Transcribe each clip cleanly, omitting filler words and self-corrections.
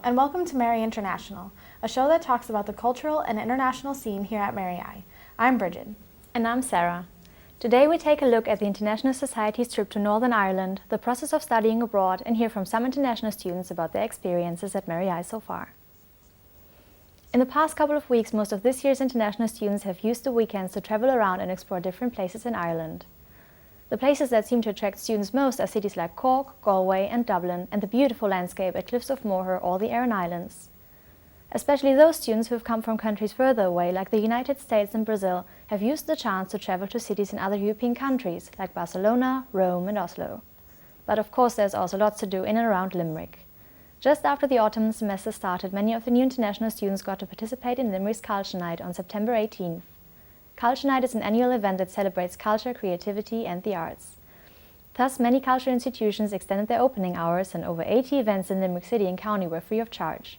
and welcome to Mary International, a show that talks about the cultural and international scene here at Mary I. I'm Bridget. And I'm Sarah. Today we take a look at the International Society's trip to Northern Ireland, the process of studying abroad, and hear from some international students about their experiences at Mary I so far. In the past couple of weeks, most of this year's international students have used the weekends to travel around and explore different places in Ireland. The places that seem to attract students most are cities like Cork, Galway and Dublin, and the beautiful landscape at Cliffs of Moher or the Aran Islands. Especially those students who have come from countries further away, like the United States and Brazil, have used the chance to travel to cities in other European countries, like Barcelona, Rome and Oslo. But of course there's also lots to do in and around Limerick. Just after the autumn semester started, many of the new international students got to participate in Limerick's Culture Night on September 18th. Culture Night is an annual event that celebrates culture, creativity and the arts. Thus, many cultural institutions extended their opening hours, and over 80 events in Limerick City and County were free of charge.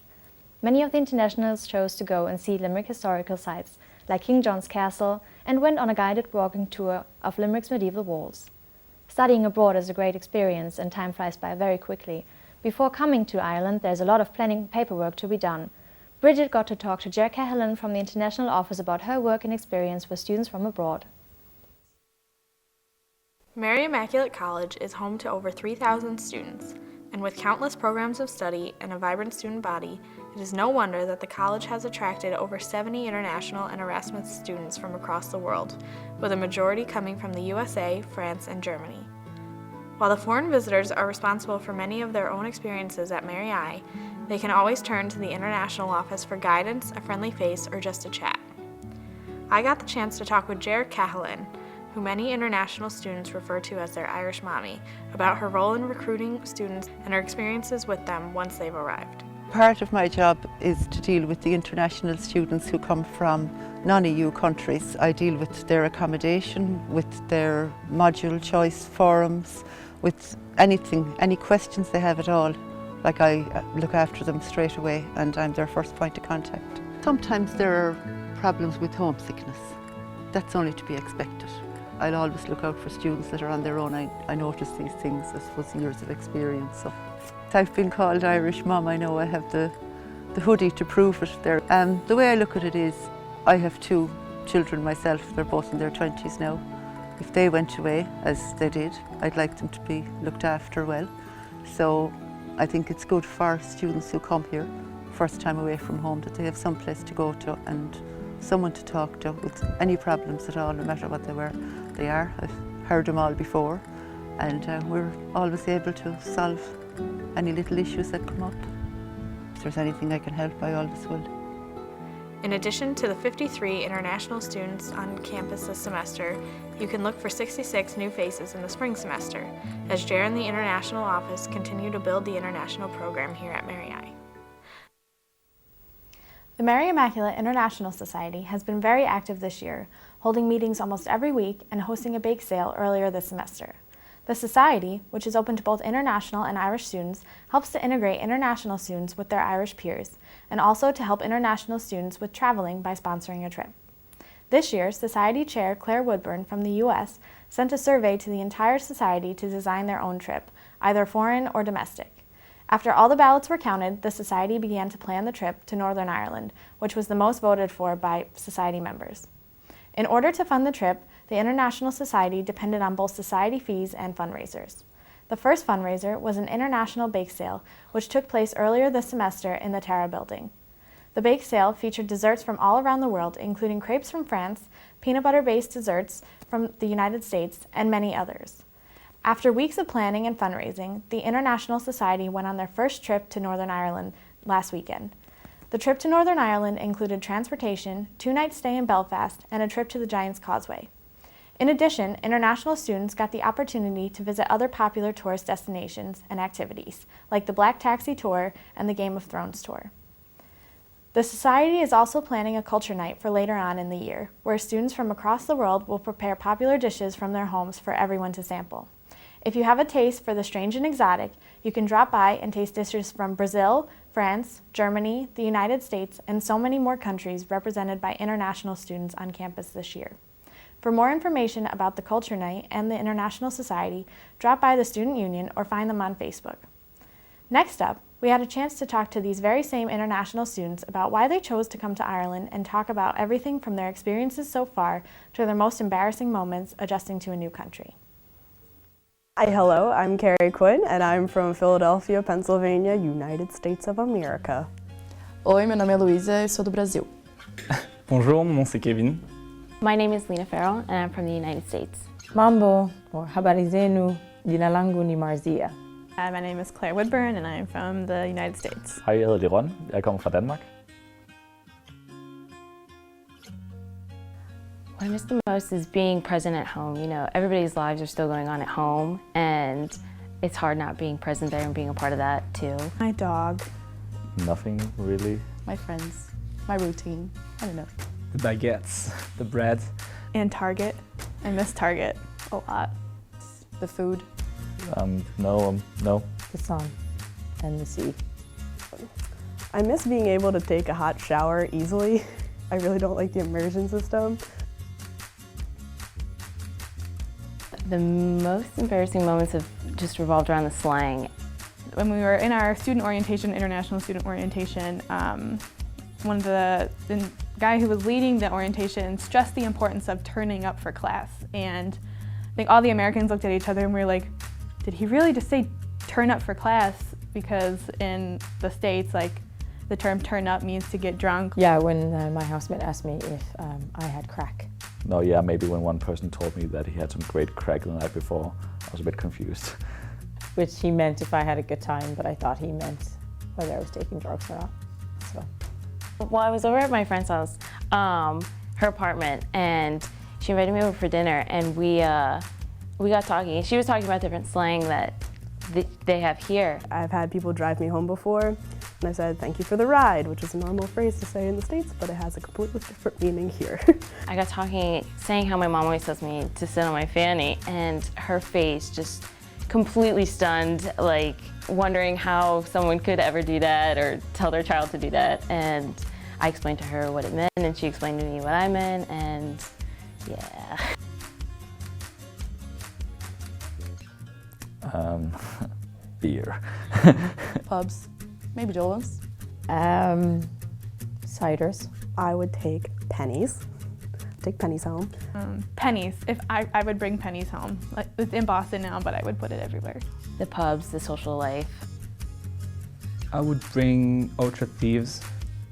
Many of the internationals chose to go and see Limerick historical sites, like King John's Castle, and went on a guided walking tour of Limerick's medieval walls. Studying abroad is a great experience, and time flies by very quickly. Before coming to Ireland, there's a lot of planning paperwork to be done. Bridget got to talk to Ger Cahalan from the International Office about her work and experience with students from abroad. Mary Immaculate College is home to over 3,000 students, and with countless programs of study and a vibrant student body, it is no wonder that the college has attracted over 70 international and Erasmus students from across the world, with a majority coming from the USA, France, and Germany. While the foreign visitors are responsible for many of their own experiences at Mary I, they can always turn to the International Office for guidance, a friendly face, or just a chat. I got the chance to talk with Ger Cahalan, who many international students refer to as their Irish mommy, about her role in recruiting students and her experiences with them once they've arrived. Part of my job is to deal with the international students who come from non-EU countries. I deal with their accommodation, with their module choice forums, with anything, any questions they have at all. Like, I look after them straight away and I'm their first point of contact. Sometimes there are problems with homesickness. That's only to be expected. I'll always look out for students that are on their own. I notice these things, I suppose, years of experience. So I've been called Irish Mum. I know I have the hoodie to prove it there. The way I look at it is, I have two children myself. They're both in their 20s now. If they went away, as they did, I'd like them to be looked after well. So I think it's good for students who come here, first time away from home, that they have some place to go to and someone to talk to with any problems at all, no matter what they are. I've heard them all before, and we're always able to solve any little issues that come up. If there's anything I can help, I always will. In addition to the 53 international students on campus this semester, you can look for 66 new faces in the spring semester, as Ger and the International Office continue to build the international program here at Mary I. The Mary Immaculate International Society has been very active this year, holding meetings almost every week and hosting a bake sale earlier this semester. The Society, which is open to both international and Irish students, helps to integrate international students with their Irish peers, and also to help international students with traveling by sponsoring a trip. This year, Society Chair Claire Woodburn from the U.S. sent a survey to the entire Society to design their own trip, either foreign or domestic. After all the ballots were counted, the Society began to plan the trip to Northern Ireland, which was the most voted for by Society members. In order to fund the trip, the International Society depended on both Society fees and fundraisers. The first fundraiser was an international bake sale, which took place earlier this semester in the Tara building. The bake sale featured desserts from all around the world, including crepes from France, peanut butter-based desserts from the United States, and many others. After weeks of planning and fundraising, the International Society went on their first trip to Northern Ireland last weekend. The trip to Northern Ireland included transportation, 2-night stay in Belfast, and a trip to the Giant's Causeway. In addition, international students got the opportunity to visit other popular tourist destinations and activities, like the Black Taxi Tour and the Game of Thrones Tour. The Society is also planning a culture night for later on in the year, where students from across the world will prepare popular dishes from their homes for everyone to sample. If you have a taste for the strange and exotic, you can drop by and taste dishes from Brazil, France, Germany, the United States, and so many more countries represented by international students on campus this year. For more information about the Culture Night and the International Society, drop by the Student Union or find them on Facebook. Next up, We had a chance to talk to these very same international students about why they chose to come to Ireland and talk about everything from their experiences so far to their most embarrassing moments adjusting to a new country. Hi, hello, I'm Carrie Quinn and I'm from Philadelphia, Pennsylvania, United States of America. Oi, meu nome é Luísa e sou do Brasil. Bonjour, mon nom c'est Kevin. My name is Lena Farrell and I'm from the United States. Mambo, or habari zenu, jina langu ni Marzia. My name is Claire Woodburn and I'm from the United States. Hej, jeg hedder Liron. Jeg kommer fra Danmark. What I miss the most is being present at home. You know, everybody's lives are still going on at home and it's hard not being present there and being a part of that too. My dog. Nothing really. My friends, my routine, I don't know. The baguettes, the bread. And Target. I miss Target a lot. The food. No. The sun and the sea. I miss being able to take a hot shower easily. I really don't like the immersion system. The most embarrassing moments have just revolved around the slang. When we were in our student orientation, international student orientation, the guy who was leading the orientation stressed the importance of turning up for class. And I think all the Americans looked at each other and we were like, did he really just say turn up for class? Because in the States, like, the term turn up means to get drunk. Yeah, when my housemate asked me if I had crack. No, yeah, maybe when one person told me that he had some great crack the night before, I was a bit confused. Which he meant if I had a good time, but I thought he meant whether I was taking drugs or not. So. Well, I was over at my friend's house, her apartment, and she invited me over for dinner and we got talking. She was talking about different slang that they have here. I've had people drive me home before and I said, thank you for the ride, which is a normal phrase to say in the States, but it has a completely different meaning here. I got talking, saying how my mom always tells me to sit on my fanny, and her face just completely stunned, like wondering how someone could ever do that or tell their child to do that. And I explained to her what it meant, and she explained to me what I meant, and yeah. Beer. Pubs, maybe Dolan's. Ciders. I would take pennies. Take pennies home. Pennies. If I would bring pennies home. Like, it's in Boston now, but I would put it everywhere. The pubs, the social life. I would bring Ultra Thieves.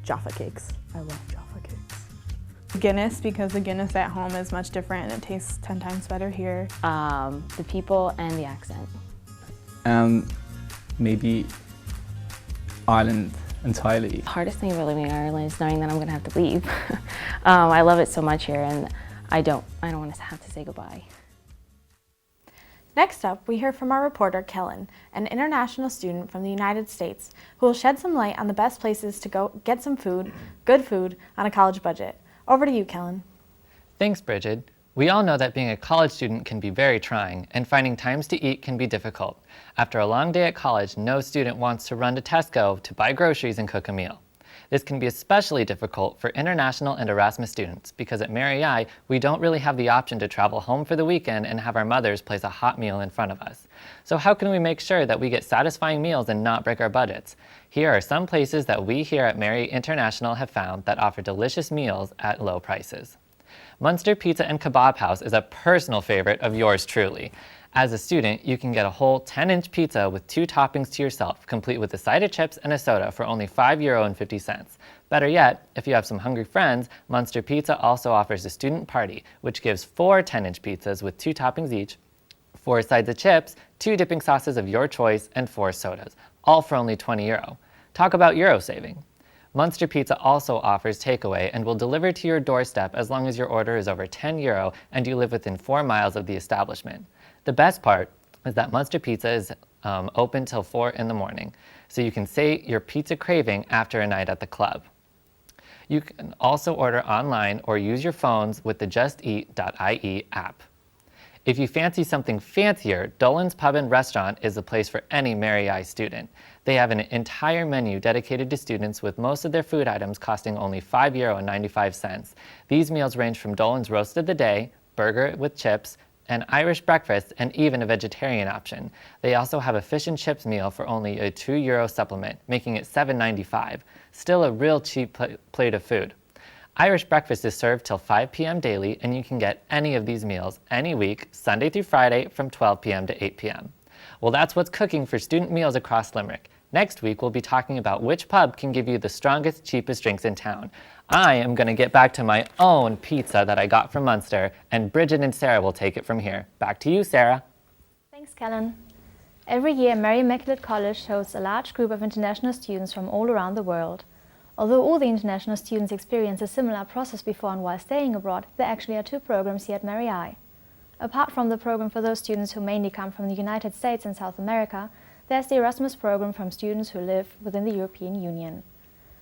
Jaffa cakes. I love Jaffa cakes. Guinness, because the Guinness at home is much different and it tastes 10 times better here. The people and the accent. And maybe Ireland entirely. The hardest thing about living in Ireland is knowing that I'm going to have to leave. I love it so much here, and I don't want to have to say goodbye. Next up, we hear from our reporter, Kellen, an international student from the United States, who will shed some light on the best places to go get some food, good food, on a college budget. Over to you, Kellen. Thanks, Bridget. We all know that being a college student can be very trying, and finding times to eat can be difficult. After a long day at college, no student wants to run to Tesco to buy groceries and cook a meal. This can be especially difficult for international and Erasmus students, because at Mary I, we don't really have the option to travel home for the weekend and have our mothers place a hot meal in front of us. So how can we make sure that we get satisfying meals and not break our budgets? Here are some places that we here at Mary International have found that offer delicious meals at low prices. Munster Pizza and Kebab House is a personal favorite of yours truly. As a student, you can get a whole 10-inch pizza with 2 toppings to yourself, complete with a side of chips and a soda for only €5.50. Better yet, if you have some hungry friends, Munster Pizza also offers a student party, which gives 4 10-inch pizzas with 2 toppings each, 4 sides of chips, 2 dipping sauces of your choice, and 4 sodas, all for only €20. Talk about Euro saving. Munster Pizza also offers takeaway and will deliver to your doorstep as long as your order is over €10 and you live within 4 miles of the establishment. The best part is that Munster Pizza is open till 4 in the morning, so you can sate your pizza craving after a night at the club. You can also order online or use your phones with the justeat.ie app. If you fancy something fancier, Dolan's Pub and Restaurant is the place for any Mary I student. They have an entire menu dedicated to students, with most of their food items costing only €5.95. These meals range from Dolan's Roast of the Day, burger with chips, an Irish breakfast, and even a vegetarian option. They also have a fish and chips meal for only a €2 supplement, making it $7.95. Still a real cheap plate of food. Irish breakfast is served till 5 p.m. daily, and you can get any of these meals any week, Sunday through Friday, from 12 p.m. to 8 p.m. Well, that's what's cooking for student meals across Limerick. Next week, we'll be talking about which pub can give you the strongest, cheapest drinks in town. I am going to get back to my own pizza that I got from Munster, and Bridget and Sarah will take it from here. Back to you, Sarah. Thanks, Kellen. Every year, Mary Immaculate College hosts a large group of international students from all around the world. Although all the international students experience a similar process before and while staying abroad, there actually are two programs here at Mary I. Apart from the program for those students who mainly come from the United States and South America, there's the Erasmus program from students who live within the European Union.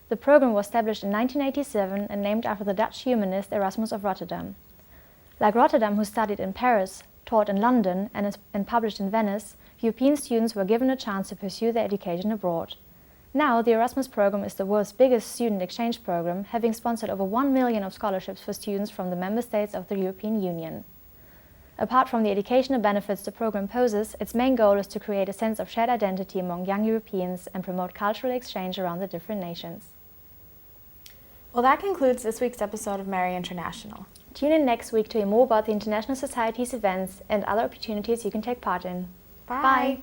The program was established in 1987 and named after the Dutch humanist Erasmus of Rotterdam. Like Rotterdam, who studied in Paris, taught in London, and published in Venice, European students were given a chance to pursue their education abroad. Now, the Erasmus program is the world's biggest student exchange program, having sponsored over 1 million of scholarships for students from the member states of the European Union. Apart from the educational benefits the program poses, its main goal is to create a sense of shared identity among young Europeans and promote cultural exchange around the different nations. Well, that concludes this week's episode of Mary International. Tune in next week to hear more about the International Society's events and other opportunities you can take part in. Bye.